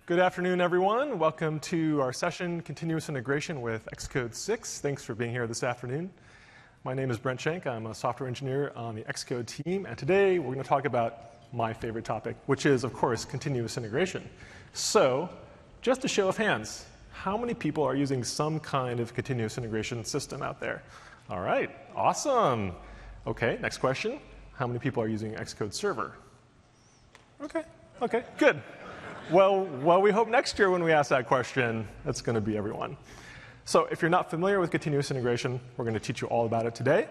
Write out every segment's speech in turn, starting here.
Good afternoon, everyone. Welcome to our session, Continuous Integration with Xcode 6. Thanks for being here this afternoon. My name is Brent Schenk. I'm a software engineer on the Xcode team. And today, we're going to talk about my favorite topic, which is, of course, continuous integration. So, just a show of hands, how many people are using some kind of continuous integration system out there? All right, awesome. OK, next question. How many people are using Xcode Server? OK, good. Well, we hope next year when we ask that question, it's going to be everyone. So if you're not familiar with continuous integration, we're going to teach you all about it today.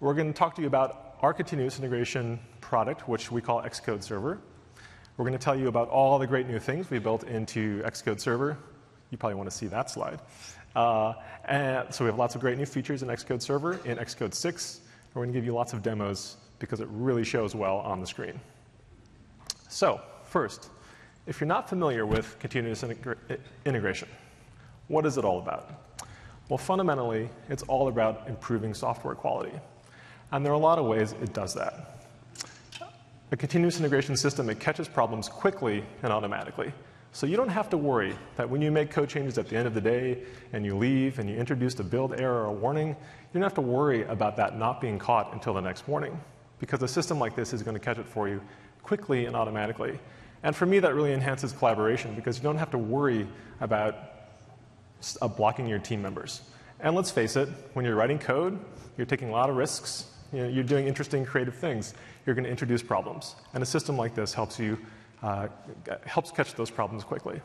We're going to talk to you about our continuous integration product, which we call Xcode Server. We're going to tell you about all the great new things we built into Xcode Server. You probably want to see that slide. And so we have lots of great new features in Xcode Server. In Xcode 6, we're going to give you lots of demos because it really shows well on the screen. So first, if you're not familiar with continuous integration, what is it all about? Well, fundamentally, it's all about improving software quality. And there are a lot of ways it does that. A continuous integration system, it catches problems quickly and automatically. So you don't have to worry that when you make code changes at the end of the day and you leave and you introduce a build error or a warning, you don't have to worry about that not being caught until the next morning, because a system like this is going to catch it for you quickly and automatically. And for me, that really enhances collaboration because you don't have to worry about blocking your team members. And let's face it, when you're writing code, you're taking a lot of risks. You're doing interesting, creative things. You're going to introduce problems. And a system like this helps catch those problems quickly.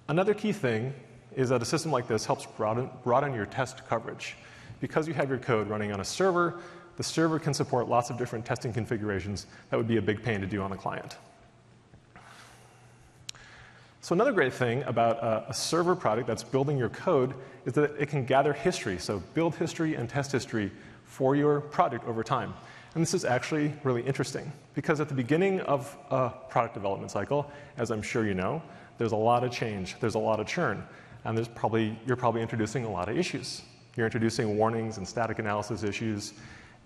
Another key thing is that a system like this helps broaden your test coverage. Because you have your code running on a server, the server can support lots of different testing configurations that would be a big pain to do on the client. So another great thing about a server product that's building your code is that it can gather history, so build history and test history for your project over time. And this is actually really interesting, because at the beginning of a product development cycle, as I'm sure you know, there's a lot of change, there's a lot of churn, and you're probably introducing a lot of issues. You're introducing warnings and static analysis issues,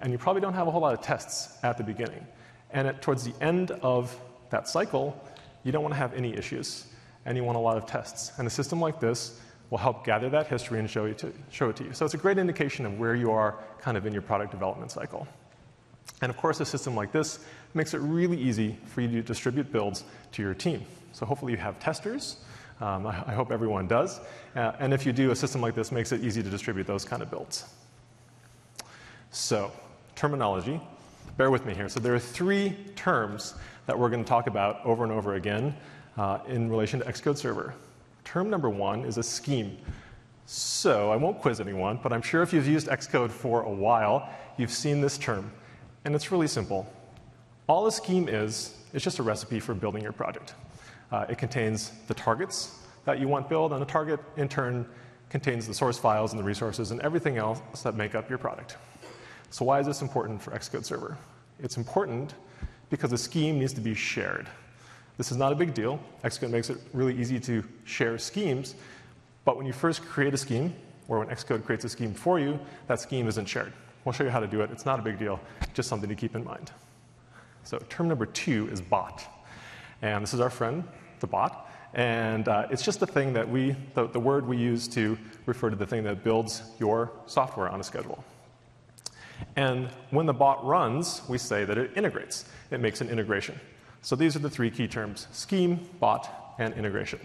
and you probably don't have a whole lot of tests at the beginning. And towards the end of that cycle, you don't want to have any issues. And you want a lot of tests. And a system like this will help gather that history and show it to you. So it's a great indication of where you are kind of in your product development cycle. And of course, a system like this makes it really easy for you to distribute builds to your team. So hopefully you have testers. I hope everyone does. And if you do, a system like this makes it easy to distribute those kind of builds. So terminology. Bear with me here. So there are three terms that we're going to talk about over and over again in relation to Xcode Server. Term number one is a scheme. So I won't quiz anyone, but I'm sure if you've used Xcode for a while, you've seen this term. And it's really simple. All a scheme is just a recipe for building your project. It contains the targets that you want built, and the target, in turn, contains the source files and the resources and everything else that make up your product. So why is this important for Xcode Server? It's important because the scheme needs to be shared. This is not a big deal. Xcode makes it really easy to share schemes. But when you first create a scheme, or when Xcode creates a scheme for you, that scheme isn't shared. We'll show you how to do it. It's not a big deal, just something to keep in mind. So term number two is bot. And this is our friend, the bot. And it's just the thing that the word we use to refer to the thing that builds your software on a schedule. And when the bot runs, we say that it integrates. It makes an integration. So these are the three key terms: scheme, bot, and integration.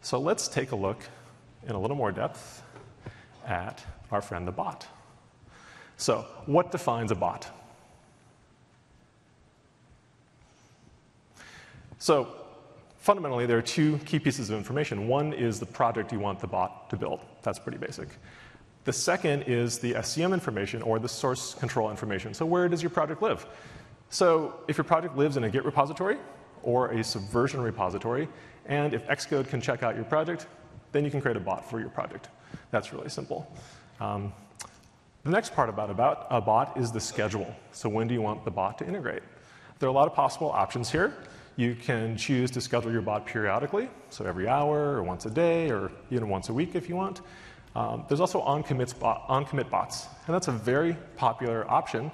So let's take a look in a little more depth at our friend the bot. So what defines a bot? So fundamentally, there are two key pieces of information. One is the project you want the bot to build. That's pretty basic. The second is the SCM information, or the source control information. So where does your project live? So if your project lives in a Git repository or a Subversion repository, and if Xcode can check out your project, then you can create a bot for your project. That's really simple. The next part about a bot is the schedule. So when do you want the bot to integrate? There are a lot of possible options here. You can choose to schedule your bot periodically, so every hour or once a day or even once a week if you want. There's also on-commit bots, and that's a very popular option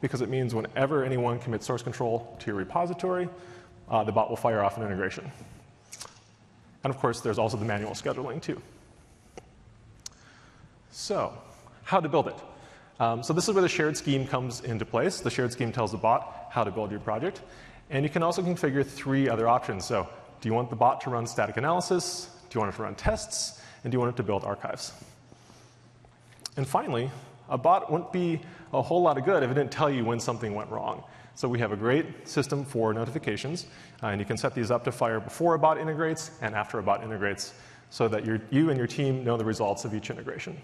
because it means whenever anyone commits source control to your repository, the bot will fire off an integration. And of course, there's also the manual scheduling too. So, how to build it. So this is where the shared scheme comes into place. The shared scheme tells the bot how to build your project. And you can also configure 3 other options. So do you want the bot to run static analysis? Do you want it to run tests? And do you want it to build archives? And finally, a bot wouldn't be a whole lot of good if it didn't tell you when something went wrong. So we have a great system for notifications. And you can set these up to fire before a bot integrates and after a bot integrates so that you and your team know the results of each integration.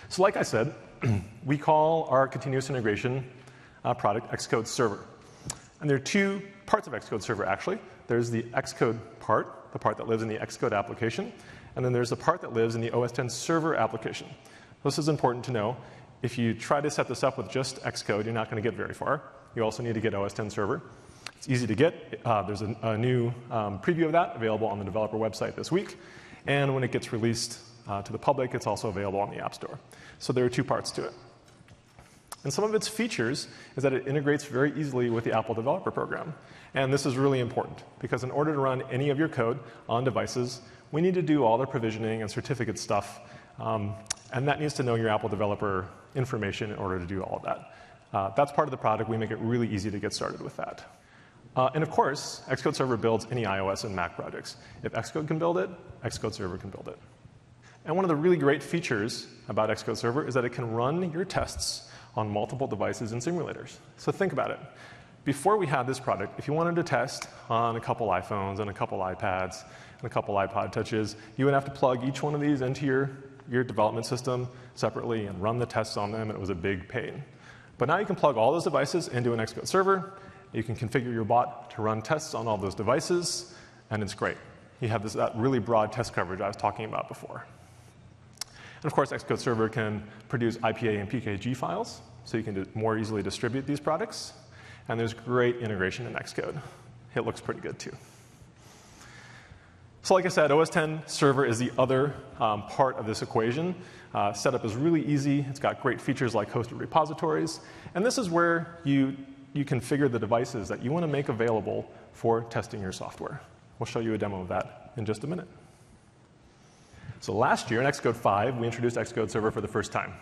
So like I said, we call our continuous integration product Xcode Server. And there are 2 parts of Xcode Server, actually. There's the Xcode part, the part that lives in the Xcode application. And then there's the part that lives in the OS X server application. This is important to know. If you try to set this up with just Xcode, you're not going to get very far. You also need to get OS X server. It's easy to get. There's a new preview of that available on the developer website this week. And when it gets released to the public, it's also available on the App Store. So there are 2 parts to it. And some of its features is that it integrates very easily with the Apple Developer Program. And this is really important, because in order to run any of your code on devices, we need to do all the provisioning and certificate stuff. And that needs to know your Apple Developer information in order to do all of that. That's part of the product. We make it really easy to get started with that. And of course, Xcode Server builds any iOS and Mac projects. If Xcode can build it, Xcode Server can build it. And one of the really great features about Xcode Server is that it can run your tests on multiple devices and simulators. So think about it. Before we had this product, if you wanted to test on a couple iPhones and a couple iPads and a couple iPod Touches, you would have to plug each one of these into your development system separately and run the tests on them, and it was a big pain. But now you can plug all those devices into an Xcode Server. You can configure your bot to run tests on all those devices, and it's great. You have that really broad test coverage I was talking about before. And of course, Xcode Server can produce IPA and PKG files, so you can more easily distribute these products. And there's great integration in Xcode. It looks pretty good, too. So like I said, OS X Server is the other part of this equation. Setup is really easy. It's got great features like hosted repositories. And this is where you configure the devices that you want to make available for testing your software. We'll show you a demo of that in just a minute. So last year in Xcode 5, we introduced Xcode Server for the first time.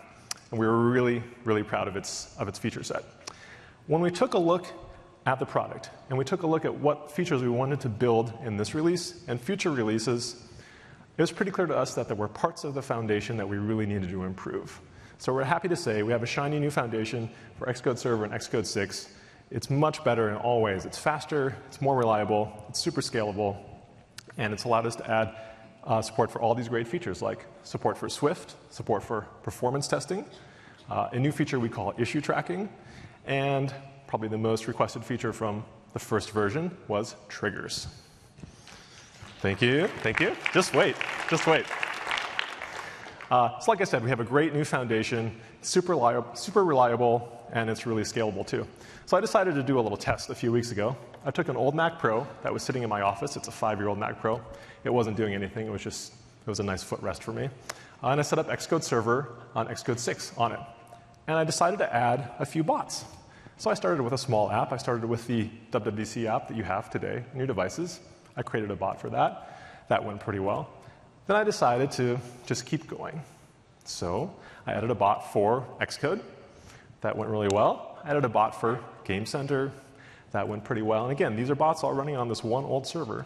And we were really, really proud of its feature set. When we took a look at the product, and we took a look at what features we wanted to build in this release and future releases, it was pretty clear to us that there were parts of the foundation that we really needed to improve. So we're happy to say we have a shiny new foundation for Xcode Server and Xcode 6. It's much better in all ways. It's faster, it's more reliable, it's super scalable, and it's allowed us to add support for all these great features, like support for Swift, support for performance testing, a new feature we call issue tracking, and probably the most requested feature from the first version was triggers. Thank you. Thank you. Just wait. Just wait. So like I said, we have a great new foundation, super reliable, and it's really scalable, too. So I decided to do a little test a few weeks ago. I took an old Mac Pro that was sitting in my office. It's a 5-year-old Mac Pro. It wasn't doing anything. It was a nice footrest for me. And I set up Xcode Server on Xcode 6 on it. And I decided to add a few bots. So I started with a small app. I started with the WWDC app that you have today on your devices. I created a bot for that. That went pretty well. Then I decided to just keep going. So I added a bot for Xcode. That went really well. I added a bot for Game Center. That went pretty well. And again, these are bots all running on this one old server.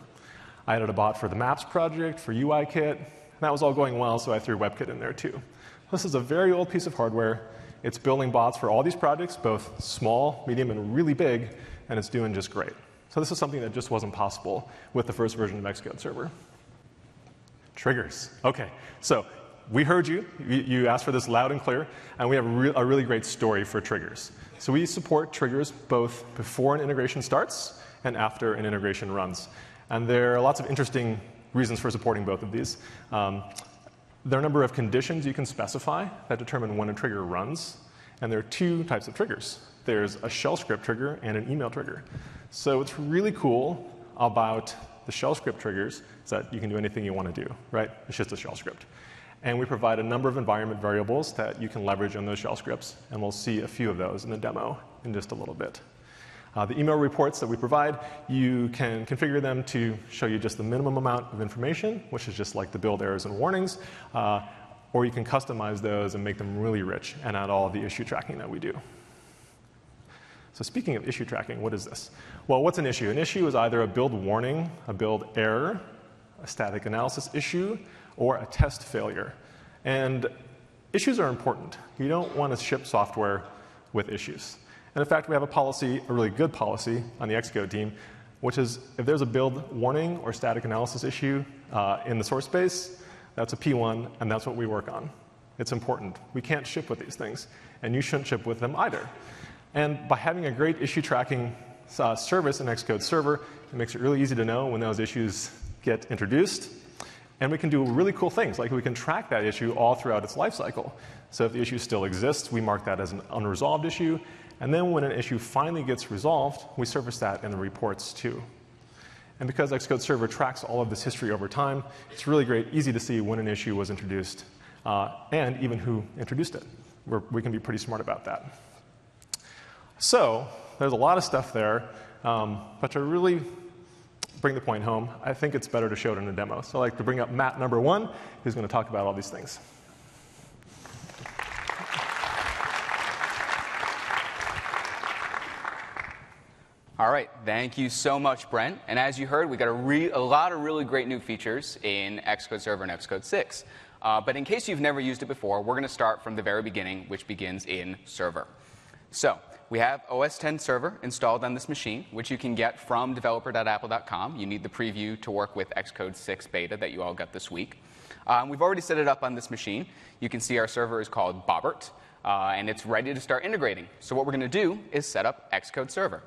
I added a bot for the Maps project, for UIKit. And that was all going well, so I threw WebKit in there too. This is a very old piece of hardware. It's building bots for all these projects, both small, medium, and really big, and it's doing just great. So this is something that just wasn't possible with the first version of Xcode Server. Triggers. OK, so we heard you. You asked for this loud and clear, and we have a really great story for triggers. So we support triggers both before an integration starts and after an integration runs. And there are lots of interesting reasons for supporting both of these. There are a number of conditions you can specify that determine when a trigger runs. And there are 2 types of triggers. There's a shell script trigger and an email trigger. So what's really cool about the shell script triggers is that you can do anything you want to do, right? It's just a shell script. And we provide a number of environment variables that you can leverage in those shell scripts. And we'll see a few of those in the demo in just a little bit. The email reports that we provide, you can configure them to show you just the minimum amount of information, which is just like the build errors and warnings, or you can customize those and make them really rich and add all of the issue tracking that we do. So speaking of issue tracking, what is this? Well, what's an issue? An issue is either a build warning, a build error, a static analysis issue, or a test failure. And issues are important. You don't want to ship software with issues. And in fact, we have a policy, a really good policy on the xcode team, which is if there's a build warning or static analysis issue in the source space, that's a P1, and that's what we work on. It's important. We can't ship with these things, and you shouldn't ship with them either. And by having a great issue tracking service in Xcode Server, it makes it really easy to know when those issues get introduced. And we can do really cool things, like we can track that issue all throughout its lifecycle. So if the issue still exists, we mark that as an unresolved issue. And then when an issue finally gets resolved, we surface that in the reports too. And because Xcode Server tracks all of this history over time, it's really great, easy to see when an issue was introduced and even who introduced it. We can be pretty smart about that. So there's a lot of stuff there, but to really bring the point home, I think it's better to show it in a demo. So I'd like to bring up Matt number 1, who's going to talk about all these things. All right, thank you so much, Brent. And as you heard, we got a lot of really great new features in Xcode Server and Xcode 6. But in case you've never used it before, we're going to start from the very beginning, which begins in Server. So we have OS X Server installed on this machine, which you can get from developer.apple.com. You need the preview to work with Xcode 6 beta that you all got this week. We've already set it up on this machine. You can see our server is called Bobbert, and it's ready to start integrating. So what we're going to do is set up Xcode Server.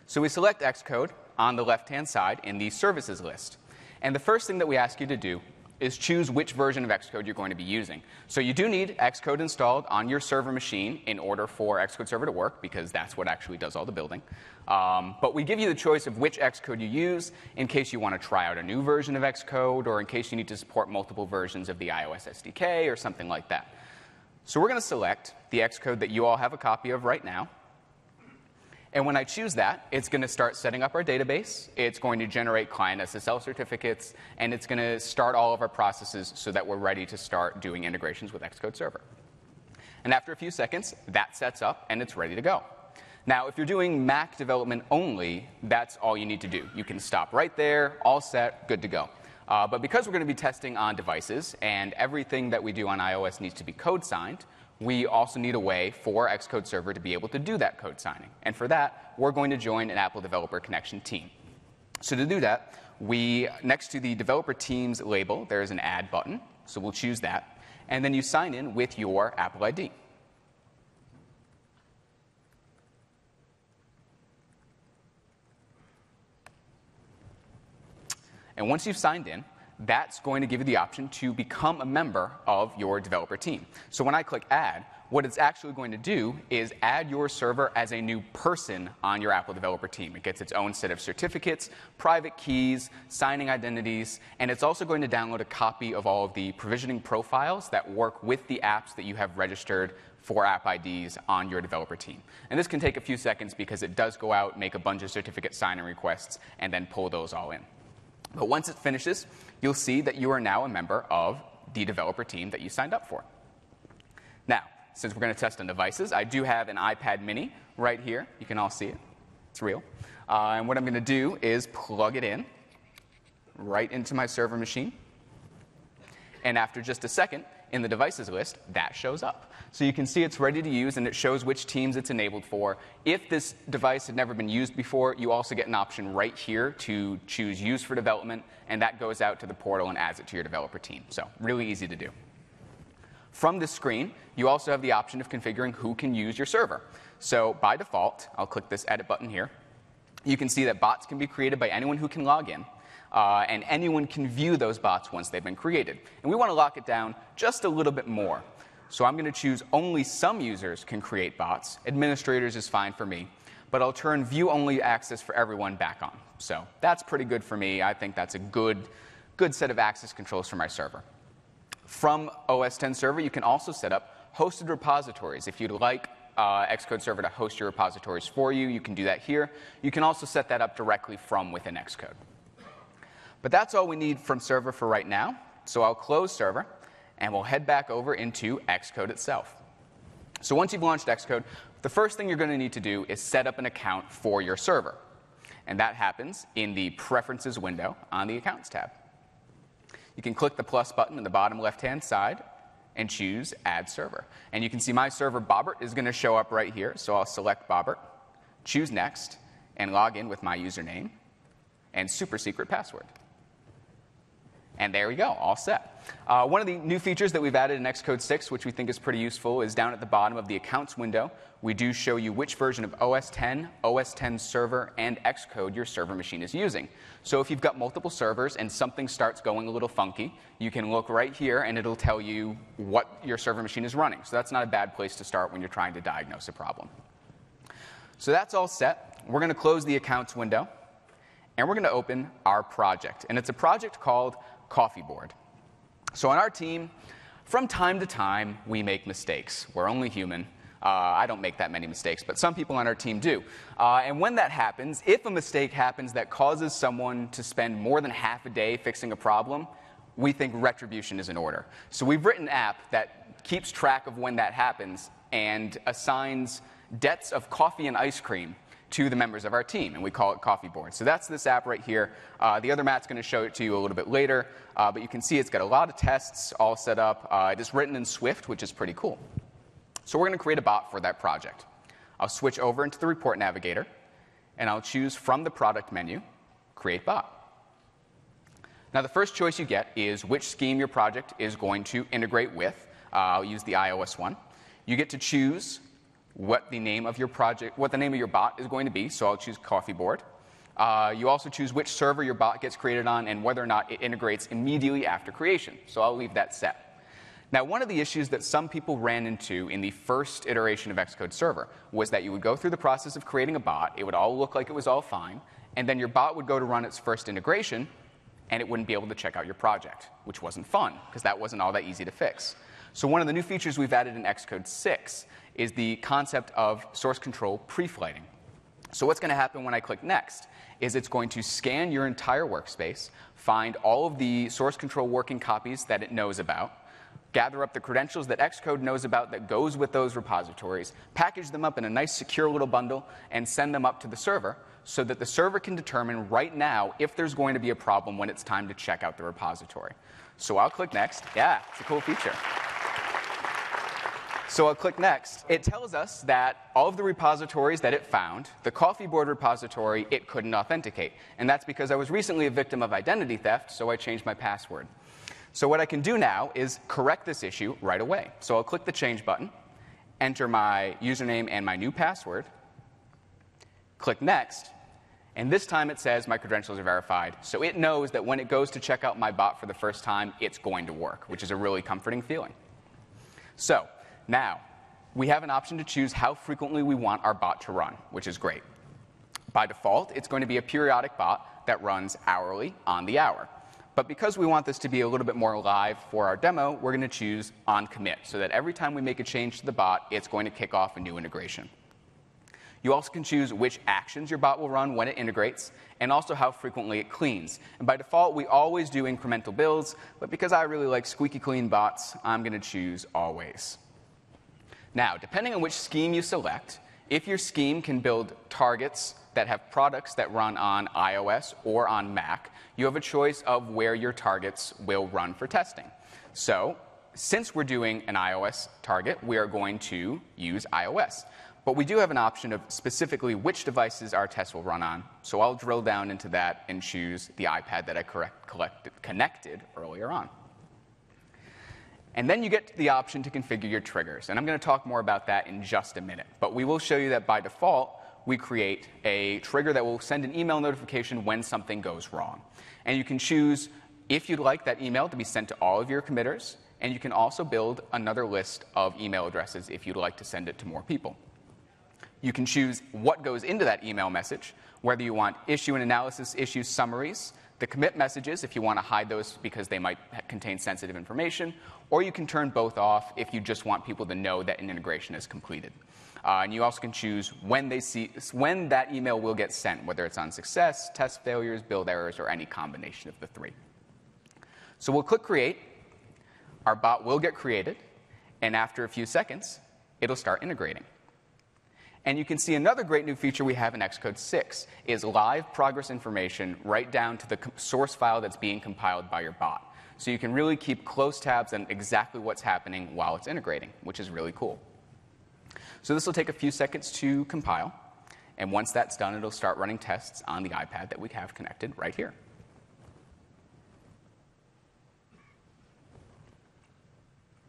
So we select Xcode on the left-hand side in the services list. And the first thing that we ask you to do is choose which version of Xcode you're going to be using. So you do need Xcode installed on your server machine in order for Xcode Server to work, because that's what actually does all the building. But we give you the choice of which Xcode you use in case you want to try out a new version of Xcode, or in case you need to support multiple versions of the iOS SDK or something like that. So we're going to select the Xcode that you all have a copy of right now. And when I choose that, it's going to start setting up our database. It's going to generate client SSL certificates, and it's going to start all of our processes so that we're ready to start doing integrations with Xcode Server. And after a few seconds, that sets up, and it's ready to go. Now, if you're doing Mac development only, that's all you need to do. You can stop right there, all set, good to go. But because we're going to be testing on devices, and everything that we do on iOS needs to be code signed, we also need a way for Xcode Server to be able to do that code signing. And for that, we're going to join an Apple Developer Connection team. So to do that, next to the Developer Teams label, there is an Add button. So we'll choose that. And then you sign in with your Apple ID. And once you've signed in, that's going to give you the option to become a member of your developer team. So when I click Add, what it's actually going to do is add your server as a new person on your Apple developer team. It gets its own set of certificates, private keys, signing identities, and it's also going to download a copy of all of the provisioning profiles that work with the apps that you have registered for app IDs on your developer team. And this can take a few seconds because it does go out, make a bunch of certificate signing requests, and then pull those all in. But once it finishes, you'll see that you are now a member of the developer team that you signed up for. Now, since we're going to test on devices, I do have an iPad mini right here. You can all see it. It's real. And what I'm going to do is plug it in right into my server machine. And after just a second, in the devices list, that shows up. So you can see it's ready to use, and it shows which teams it's enabled for. If this device had never been used before, you also get an option right here to choose Use for Development, and that goes out to the portal and adds it to your developer team. So really easy to do. From this screen, you also have the option of configuring who can use your server. So by default, I'll click this Edit button here. You can see that bots can be created by anyone who can log in. And anyone can view those bots once they've been created. And we want to lock it down just a little bit more. So I'm going to choose only some users can create bots. Administrators is fine for me. But I'll turn view-only access for everyone back on. So that's pretty good for me. I think that's a good set of access controls for my server. From OS X Server, you can also set up hosted repositories if you'd like Xcode Server to host your repositories for you. You can do that here. You can also set that up directly from within Xcode. But that's all we need from Server for right now. So I'll close Server, and we'll head back over into Xcode itself. So once you've launched Xcode, the first thing you're going to need to do is set up an account for your server. And that happens in the Preferences window on the Accounts tab. You can click the plus button in the bottom left-hand side and choose Add Server. And you can see my server, Bobbert, is going to show up right here. So I'll select Bobbert, choose Next, and log in with my username and super secret password. And there we go, all set. One of the new features that we've added in Xcode 6, which we think is pretty useful, is down at the bottom of the Accounts window. We do show you which version of OS X, OS X Server, and Xcode your server machine is using. So if you've got multiple servers and something starts going a little funky, you can look right here and it'll tell you what your server machine is running. So that's not a bad place to start when you're trying to diagnose a problem. So that's all set. We're going to close the Accounts window, and we're going to open our project. And it's a project called Coffee Board. So on our team, from time to time, we make mistakes. We're only human. I don't make that many mistakes, but some people on our team do. And when that happens, if a mistake happens that causes someone to spend more than half a day fixing a problem, we think retribution is in order. So we've written an app that keeps track of when that happens and assigns debts of coffee and ice cream to the members of our team, and we call it Coffee Board. So that's this app right here. The other Matt's going to show it to you a little bit later, but you can see it's got a lot of tests all set up. It is written in Swift, which is pretty cool. So we're going to create a bot for that project. I'll switch over into the Report Navigator, and I'll choose from the product menu, Create Bot. Now the first choice you get is which scheme your project is going to integrate with. I'll use the iOS one. You get to choose what the name of your project, what the name of your bot is going to be. So I'll choose Coffee Board. You also choose which server your bot gets created on and whether or not it integrates immediately after creation. So I'll leave that set. Now, one of the issues that some people ran into in the first iteration of Xcode Server was that you would go through the process of creating a bot, it would all look like it was all fine, and then your bot would go to run its first integration, and it wouldn't be able to check out your project, which wasn't fun, because that wasn't all that easy to fix. So one of the new features we've added in Xcode 6 is the concept of source control pre-flighting. So what's going to happen when I click Next is it's going to scan your entire workspace, find all of the source control working copies that it knows about, gather up the credentials that Xcode knows about that goes with those repositories, package them up in a nice secure little bundle, and send them up to the server so that the server can determine right now if there's going to be a problem when it's time to check out the repository. So I'll click Next. Yeah, it's a cool feature. So I'll click Next. It tells us that all of the repositories that it found, the Coffee Board repository, it couldn't authenticate. And that's because I was recently a victim of identity theft, so I changed my password. So what I can do now is correct this issue right away. So I'll click the Change button, enter my username and my new password, click Next, and this time it says my credentials are verified. So it knows that when it goes to check out my bot for the first time, it's going to work, which is a really comforting feeling. So now, we have an option to choose how frequently we want our bot to run, which is great. By default, it's going to be a periodic bot that runs hourly on the hour. But because we want this to be a little bit more live for our demo, we're going to choose on commit, so that every time we make a change to the bot, it's going to kick off a new integration. You also can choose which actions your bot will run when it integrates, and also how frequently it cleans. And by default, we always do incremental builds, but because I really like squeaky clean bots, I'm going to choose always. Now, depending on which scheme you select, if your scheme can build targets that have products that run on iOS or on Mac, you have a choice of where your targets will run for testing. So, since we're doing an iOS target, we are going to use iOS. But we do have an option of specifically which devices our tests will run on. So I'll drill down into that and choose the iPad that I connected earlier on. And then you get the option to configure your triggers. And I'm going to talk more about that in just a minute. But we will show you that by default, we create a trigger that will send an email notification when something goes wrong. And you can choose if you'd like that email to be sent to all of your committers. And you can also build another list of email addresses if you'd like to send it to more people. You can choose what goes into that email message, whether you want issue and analysis, issue summaries, the commit messages if you want to hide those because they might contain sensitive information, or you can turn both off if you just want people to know that an integration is completed. And you also can choose when that email will get sent, whether it's on success, test failures, build errors, or any combination of the three. So we'll click Create. Our bot will get created. And after a few seconds, it'll start integrating. And you can see another great new feature we have in Xcode 6 is live progress information right down to the source file that's being compiled by your bot. So you can really keep close tabs on exactly what's happening while it's integrating, which is really cool. So this will take a few seconds to compile. And once that's done, it'll start running tests on the iPad that we have connected right here.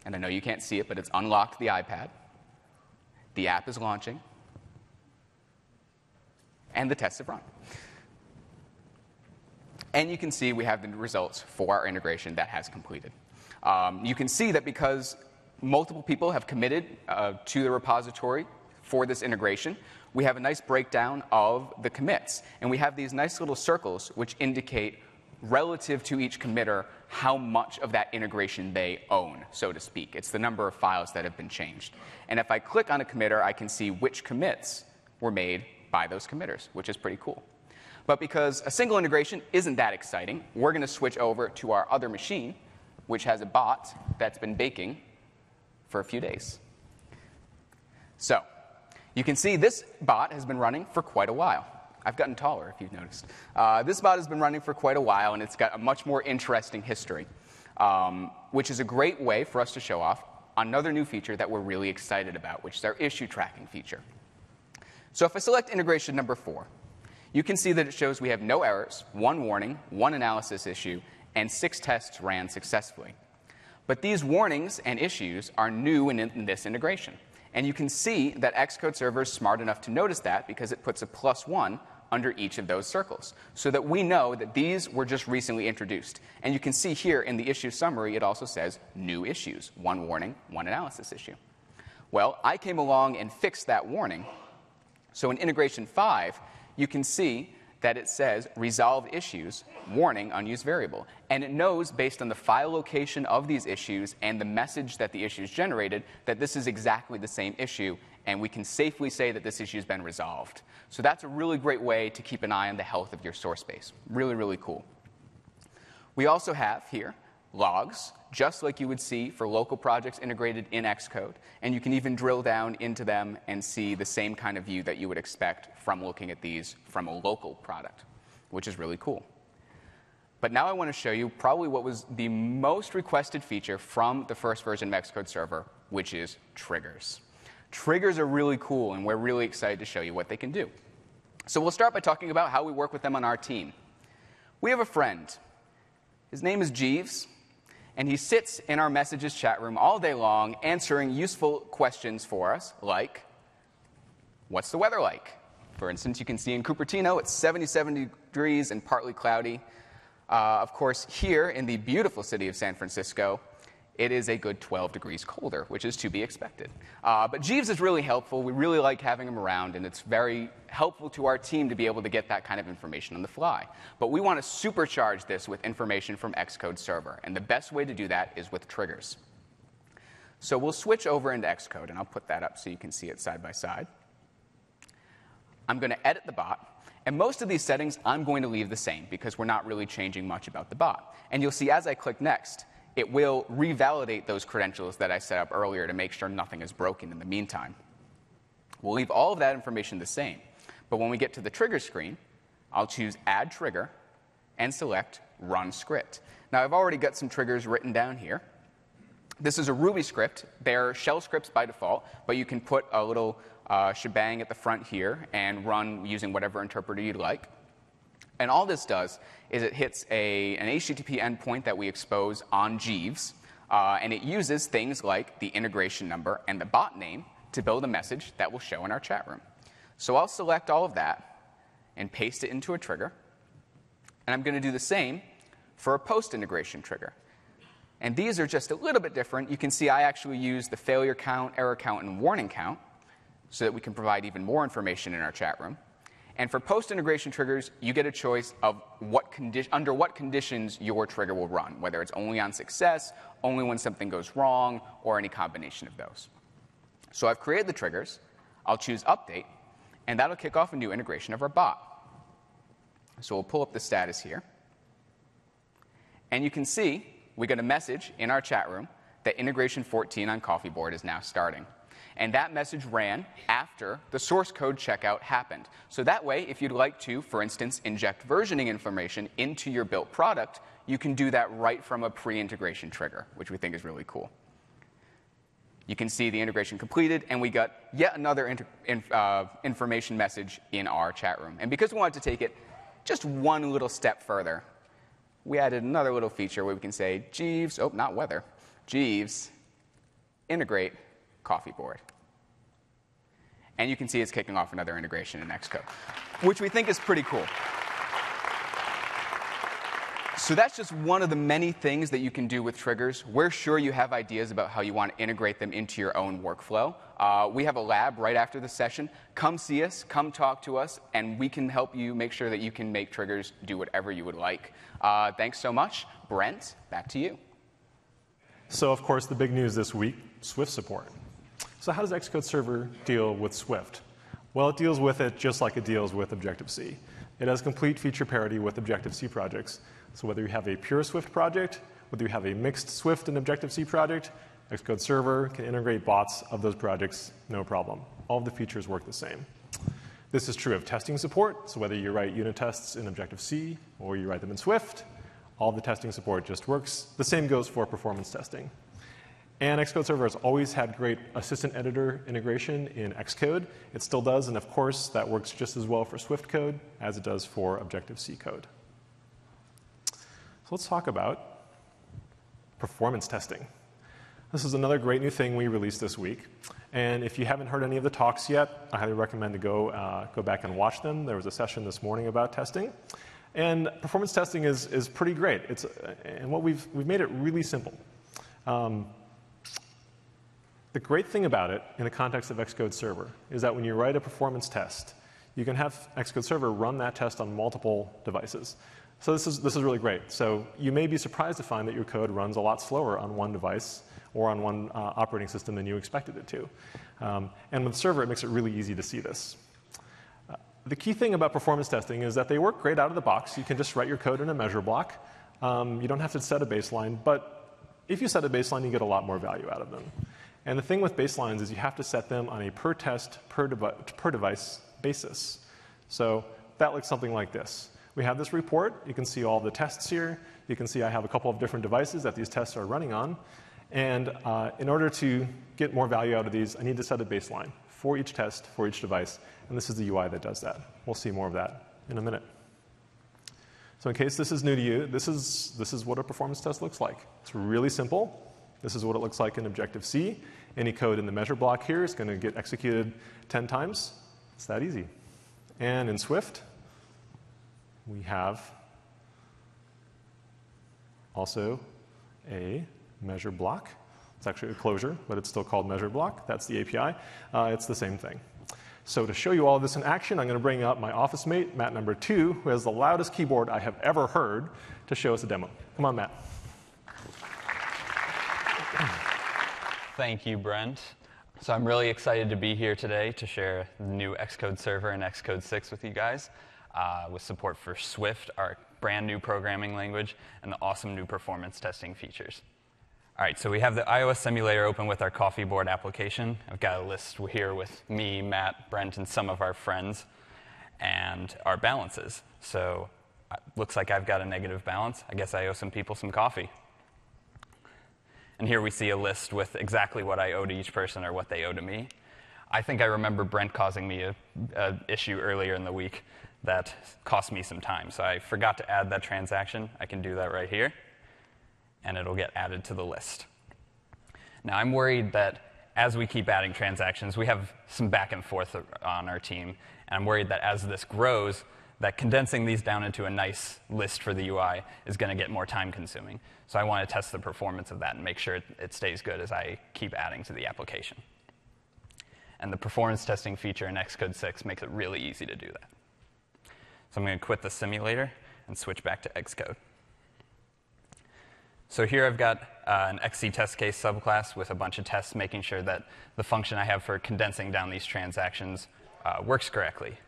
And I know you can't see it, but it's unlocked the iPad. The app is launching. And the tests have run. And you can see we have the results for our integration that has completed. You can see that because multiple people have committed to the repository for this integration, we have a nice breakdown of the commits. And we have these nice little circles which indicate relative to each committer how much of that integration they own, so to speak. It's the number of files that have been changed. And if I click on a committer, I can see which commits were made by those committers, which is pretty cool. But because a single integration isn't that exciting, we're going to switch over to our other machine, which has a bot that's been baking for a few days. So you can see this bot has been running for quite a while. I've gotten taller, if you've noticed. This bot has been running for quite a while, and it's got a much more interesting history, which is a great way for us to show off another new feature that we're really excited about, which is our issue tracking feature. So if I select integration number 4, you can see that it shows we have no errors, 1 warning, 1 analysis issue, and 6 tests ran successfully. But these warnings and issues are new in this integration. And you can see that Xcode Server is smart enough to notice that because it puts a +1 under each of those circles, so that we know that these were just recently introduced. And you can see here in the issue summary, it also says new issues, 1 warning, 1 analysis issue. Well, I came along and fixed that warning. So in integration 5, you can see that it says resolved issues, warning, unused variable. And it knows, based on the file location of these issues and the message that the issues generated, that this is exactly the same issue, and we can safely say that this issue has been resolved. So that's a really great way to keep an eye on the health of your source base. Really, really cool. We also have here logs, just like you would see for local projects integrated in Xcode. And you can even drill down into them and see the same kind of view that you would expect from looking at these from a local product, which is really cool. But now I want to show you probably what was the most requested feature from the first version of Xcode Server, which is triggers. Triggers are really cool, and we're really excited to show you what they can do. So we'll start by talking about how we work with them on our team. We have a friend. His name is Jeeves. And he sits in our messages chat room all day long answering useful questions for us, like, what's the weather like? For instance, you can see in Cupertino, it's 77 degrees and partly cloudy. Of course, here in the beautiful city of San Francisco, it is a good 12 degrees colder, which is to be expected. But Jeeves is really helpful. We really like having him around, and it's very helpful to our team to be able to get that kind of information on the fly. But we want to supercharge this with information from Xcode Server, and the best way to do that is with triggers. So we'll switch over into Xcode, and I'll put that up so you can see it side by side. I'm going to edit the bot, and most of these settings I'm going to leave the same because we're not really changing much about the bot. And you'll see as I click Next, it will revalidate those credentials that I set up earlier to make sure nothing is broken in the meantime. We'll leave all of that information the same. But when we get to the trigger screen, I'll choose Add Trigger and select Run Script. Now, I've already got some triggers written down here. This is a Ruby script. They're shell scripts by default, but you can put a little shebang at the front here and run using whatever interpreter you'd like. And all this does is it hits an HTTP endpoint that we expose on Jeeves, and it uses things like the integration number and the bot name to build a message that will show in our chat room. So I'll select all of that and paste it into a trigger. And I'm going to do the same for a post-integration trigger. And these are just a little bit different. You can see I actually use the failure count, error count, and warning count so that we can provide even more information in our chat room. And for post-integration triggers, you get a choice of under what conditions your trigger will run, whether it's only on success, only when something goes wrong, or any combination of those. So I've created the triggers. I'll choose Update, and that'll kick off a new integration of our bot. So we'll pull up the status here. And you can see we got a message in our chat room that integration 14 on CoffeeBoard is now starting. And that message ran after the source code checkout happened. So that way, if you'd like to, for instance, inject versioning information into your built product, you can do that right from a pre-integration trigger, which we think is really cool. You can see the integration completed, and we got yet another information message in our chat room. And because we wanted to take it just one little step further, we added another little feature where we can say, Jeeves, oh, not weather, Jeeves, integrate CoffeeBoard. And you can see it's kicking off another integration in Xcode, which we think is pretty cool. So that's just one of the many things that you can do with triggers. We're sure you have ideas about how you want to integrate them into your own workflow. We have a lab right after the session. Come see us, come talk to us, and we can help you make sure that you can make triggers do whatever you would like. Thanks so much. Brent, back to you. So, of course, the big news this week, Swift support. So how does Xcode Server deal with Swift? Well, it deals with it just like it deals with Objective-C. It has complete feature parity with Objective-C projects. So whether you have a pure Swift project, whether you have a mixed Swift and Objective-C project, Xcode Server can integrate bots of those projects, no problem. All of the features work the same. This is true of testing support. So whether you write unit tests in Objective-C or you write them in Swift, all the testing support just works. The same goes for performance testing. And Xcode Server has always had great assistant editor integration in Xcode. It still does, and of course, that works just as well for Swift code as it does for Objective-C code. So let's talk about performance testing. This is another great new thing we released this week. And if you haven't heard any of the talks yet, I highly recommend to go back and watch them. There was a session this morning about testing. And performance testing is pretty great. And what we've made it really simple. The great thing about it in the context of Xcode Server is that when you write a performance test, you can have Xcode Server run that test on multiple devices. So this is really great. So you may be surprised to find that your code runs a lot slower on one device or on one operating system than you expected it to. And with Server, it makes it really easy to see this. The key thing about performance testing is that they work great out of the box. You can just write your code in a measure block. You don't have to set a baseline, but if you set a baseline, you get a lot more value out of them. And the thing with baselines is you have to set them on a per test, per device basis. So that looks something like this. We have this report. You can see all the tests here. You can see I have a couple of different devices that these tests are running on. And in order to get more value out of these, I need to set a baseline for each test, for each device. And this is the UI that does that. We'll see more of that in a minute. So in case this is new to you, this is what a performance test looks like. It's really simple. This is what it looks like in Objective-C. Any code in the measure block here is going to get executed 10 times. It's that easy. And in Swift, we have also a measure block. It's actually a closure, but it's still called measure block. That's the API. It's the same thing. So to show you all of this in action, I'm going to bring up my office mate, Matt number 2, who has the loudest keyboard I have ever heard, to show us a demo. Come on, Matt. Thank you, Brent. So I'm really excited to be here today to share the new Xcode Server and Xcode 6 with you guys, with support for Swift, our brand new programming language, and the awesome new performance testing features. All right, so we have the iOS simulator open with our CoffeeBoard application. I've got a list here with me, Matt, Brent, and some of our friends, and our balances. So looks like I've got a negative balance. I guess I owe some people some coffee. And here we see a list with exactly what I owe to each person or what they owe to me. I think I remember Brent causing me an issue earlier in the week that cost me some time. So I forgot to add that transaction. I can do that right here, and it'll get added to the list. Now, I'm worried that as we keep adding transactions, we have some back and forth on our team, and I'm worried that as this grows, that condensing these down into a nice list for the UI is going to get more time-consuming. So I want to test the performance of that and make sure it stays good as I keep adding to the application. And the performance testing feature in Xcode 6 makes it really easy to do that. So I'm going to quit the simulator and switch back to Xcode. So here I've got an XC test case subclass with a bunch of tests making sure that the function I have for condensing down these transactions works correctly.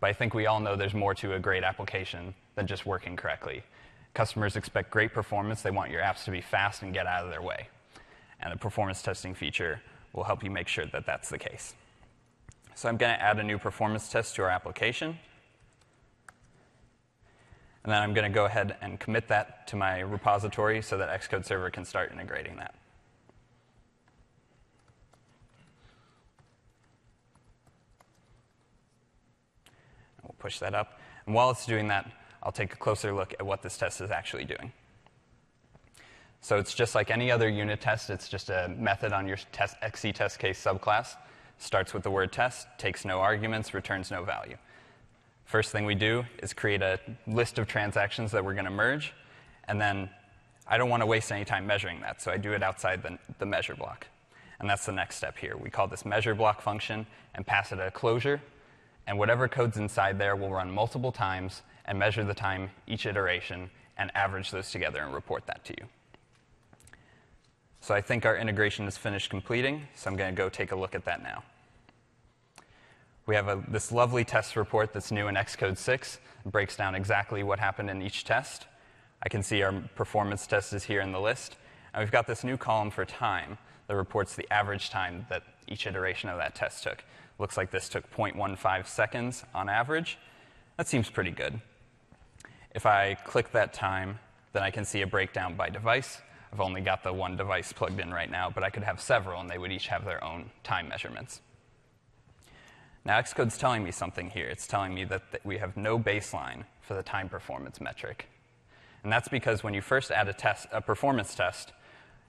But I think we all know there's more to a great application than just working correctly. Customers expect great performance. They want your apps to be fast and get out of their way. And the performance testing feature will help you make sure that that's the case. So I'm going to add a new performance test to our application. And then I'm going to go ahead and commit that to my repository so that Xcode Server can start integrating that. And we'll push that up. And while it's doing that, I'll take a closer look at what this test is actually doing. So it's just like any other unit test. It's just a method on your XC test case subclass. Starts with the word test, takes no arguments, returns no value. First thing we do is create a list of transactions that we're going to merge. And then I don't want to waste any time measuring that, so I do it outside the measure block. And that's the next step here. We call this measure block function and pass it a closure. And whatever code's inside there will run multiple times and measure the time each iteration and average those together and report that to you. So I think our integration is finished completing, so I'm going to go take a look at that now. We have this lovely test report that's new in Xcode 6. It breaks down exactly what happened in each test. I can see our performance test is here in the list. And we've got this new column for time that reports the average time that each iteration of that test took. Looks like this took 0.15 seconds on average. That seems pretty good. If I click that time, then I can see a breakdown by device. I've only got the one device plugged in right now, but I could have several, and they would each have their own time measurements. Now, Xcode's telling me something here. It's telling me that we have no baseline for the time performance metric. And that's because when you first add a performance test,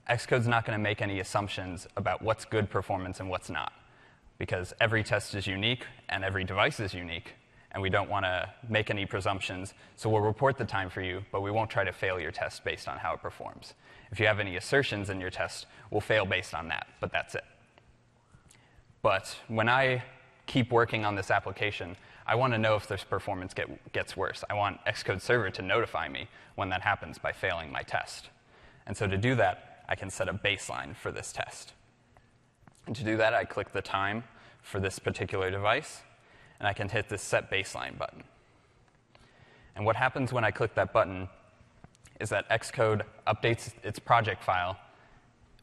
Xcode's not going to make any assumptions about what's good performance and what's not, because every test is unique and every device is unique, and we don't want to make any presumptions. So we'll report the time for you, but we won't try to fail your test based on how it performs. If you have any assertions in your test, we'll fail based on that, but that's it. But when I keep working on this application, I want to know if this performance gets worse. I want Xcode Server to notify me when that happens by failing my test. And so to do that, I can set a baseline for this test. And to do that, I click the time for this particular device, and I can hit this Set Baseline button. And what happens when I click that button is that Xcode updates its project file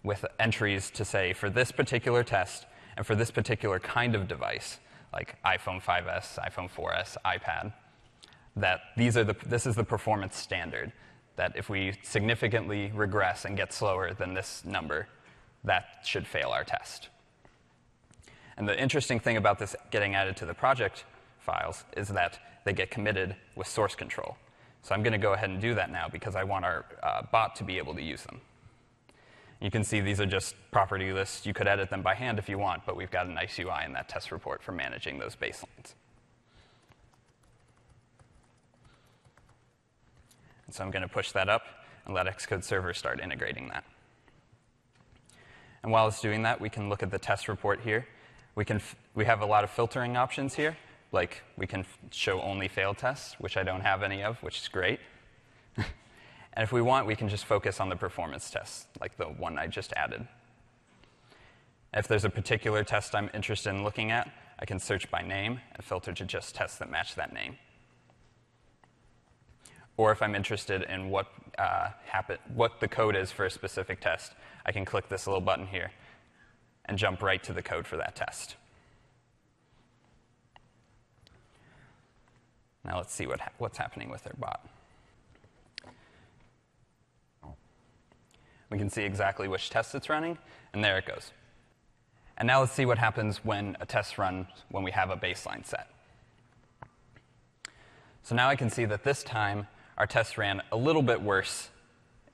with entries to say, for this particular test, and for this particular kind of device, like iPhone 5S, iPhone 4S, iPad, that this is the performance standard, that if we significantly regress and get slower than this number, that should fail our test. And the interesting thing about this getting added to the project files is that they get committed with source control. So I'm going to go ahead and do that now because I want our bot to be able to use them. You can see these are just property lists. You could edit them by hand if you want, but we've got a nice UI in that test report for managing those baselines. And so I'm going to push that up and let Xcode Server start integrating that. And while it's doing that, we can look at the test report here. We have a lot of filtering options here. Like, we can show only failed tests, which I don't have any of, which is great. And if we want, we can just focus on the performance tests, like the one I just added. If there's a particular test I'm interested in looking at, I can search by name and filter to just tests that match that name. Or if I'm interested in what the code is for a specific test, I can click this little button here and jump right to the code for that test. Now let's see what's happening with our bot. We can see exactly which test it's running, and there it goes. And now let's see what happens when a test runs when we have a baseline set. So now I can see that this time our test ran a little bit worse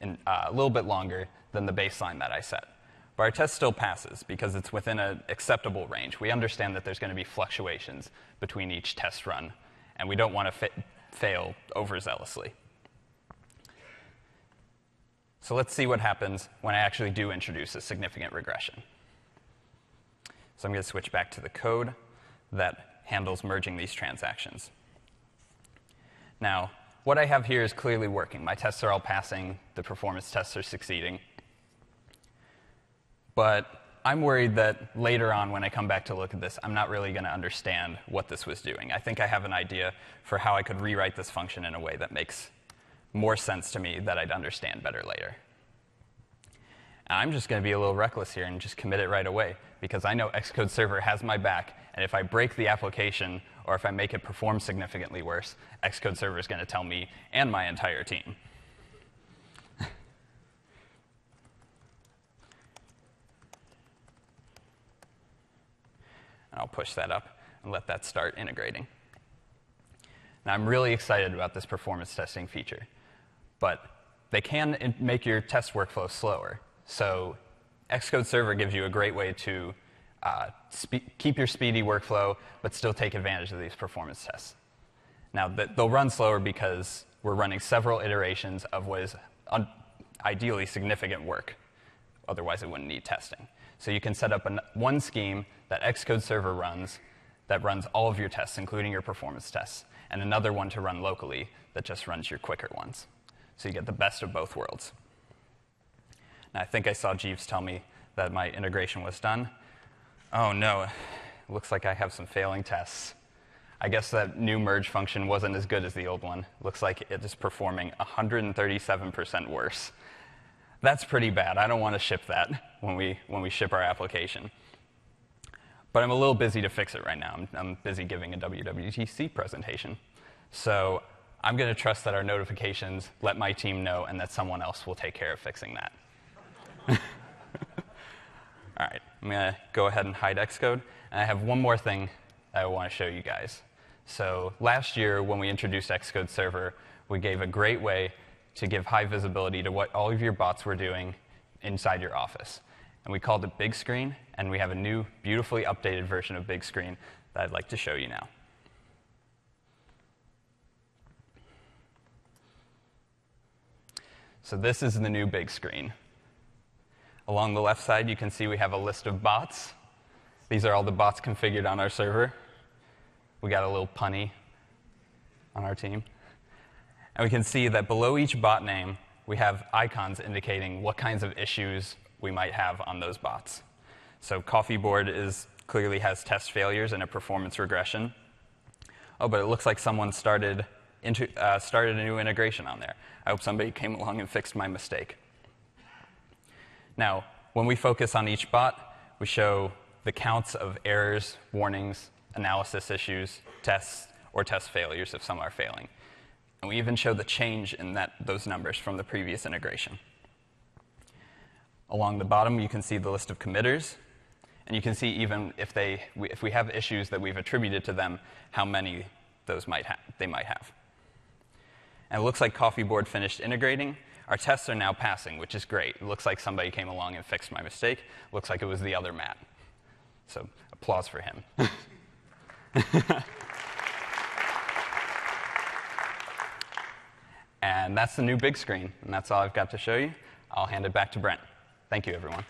and a little bit longer than the baseline that I set. But our test still passes because it's within an acceptable range. We understand that there's going to be fluctuations between each test run, and we don't want to fail overzealously. So let's see what happens when I actually do introduce a significant regression. So I'm going to switch back to the code that handles merging these transactions. Now, what I have here is clearly working. My tests are all passing. The performance tests are succeeding. But I'm worried that later on, when I come back to look at this, I'm not really going to understand what this was doing. I think I have an idea for how I could rewrite this function in a way that makes more sense to me that I'd understand better later. And I'm just going to be a little reckless here and just commit it right away, because I know Xcode Server has my back, and if I break the application or if I make it perform significantly worse, Xcode Server is going to tell me and my entire team. I'll push that up and let that start integrating. Now, I'm really excited about this performance testing feature, but they can make your test workflow slower. So Xcode Server gives you a great way to keep your speedy workflow, but still take advantage of these performance tests. Now, they'll run slower because we're running several iterations of what is ideally significant work. Otherwise, it wouldn't need testing. So you can set up one scheme that Xcode Server runs that runs all of your tests, including your performance tests, and another one to run locally that just runs your quicker ones. So you get the best of both worlds. Now, I think I saw Jeeves tell me that my integration was done. Oh, no. It looks like I have some failing tests. I guess that new merge function wasn't as good as the old one. Looks like it is performing 137% worse. That's pretty bad. I don't want to ship that when we ship our application. But I'm a little busy to fix it right now. I'm busy giving a WWDC presentation. So I'm going to trust that our notifications let my team know and that someone else will take care of fixing that. All right, I'm going to go ahead and hide Xcode. And I have one more thing that I want to show you guys. So last year, when we introduced Xcode Server, we gave a great way to give high visibility to what all of your bots were doing inside your office. And we called it Big Screen, and we have a new, beautifully updated version of Big Screen that I'd like to show you now. So this is the new Big Screen. Along the left side, you can see we have a list of bots. These are all the bots configured on our server. We got a little punny on our team. And we can see that below each bot name, we have icons indicating what kinds of issues we might have on those bots. So Coffeeboard clearly has test failures and a performance regression. Oh, but it looks like someone started a new integration on there. I hope somebody came along and fixed my mistake. Now, when we focus on each bot, we show the counts of errors, warnings, analysis issues, tests, or test failures if some are failing. And we even show the change in those numbers from the previous integration. Along the bottom, you can see the list of committers. And you can see even if we have issues that we've attributed to them, how many they might have. And it looks like Coffeeboard finished integrating. Our tests are now passing, which is great. It looks like somebody came along and fixed my mistake. Looks like it was the other Matt. So applause for him. And that's the new Big Screen. And that's all I've got to show you. I'll hand it back to Brent. Thank you, everyone.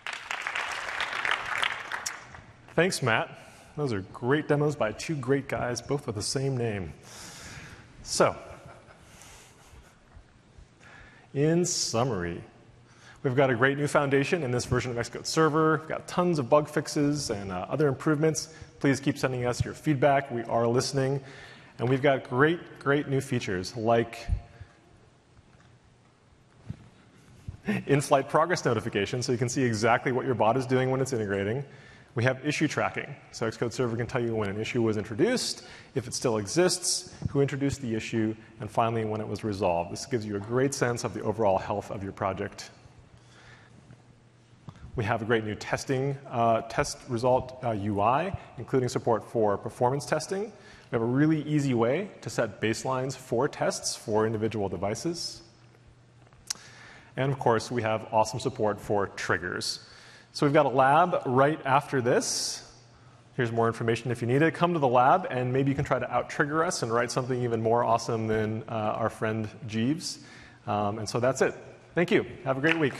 Thanks, Matt. Those are great demos by two great guys, both with the same name. So, in summary, we've got a great new foundation in this version of Xcode Server. We've got tons of bug fixes and other improvements. Please keep sending us your feedback. We are listening. And we've got great new features like in-flight progress notification, so you can see exactly what your bot is doing when it's integrating. We have issue tracking. So Xcode Server can tell you when an issue was introduced, if it still exists, who introduced the issue, and finally when it was resolved. This gives you a great sense of the overall health of your project. We have a great new testing test result UI, including support for performance testing. We have a really easy way to set baselines for tests for individual devices. And of course, we have awesome support for triggers. So we've got a lab right after this. Here's more information if you need it. Come to the lab, and maybe you can try to out-trigger us and write something even more awesome than our friend Jeeves. And so that's it. Thank you. Have a great week.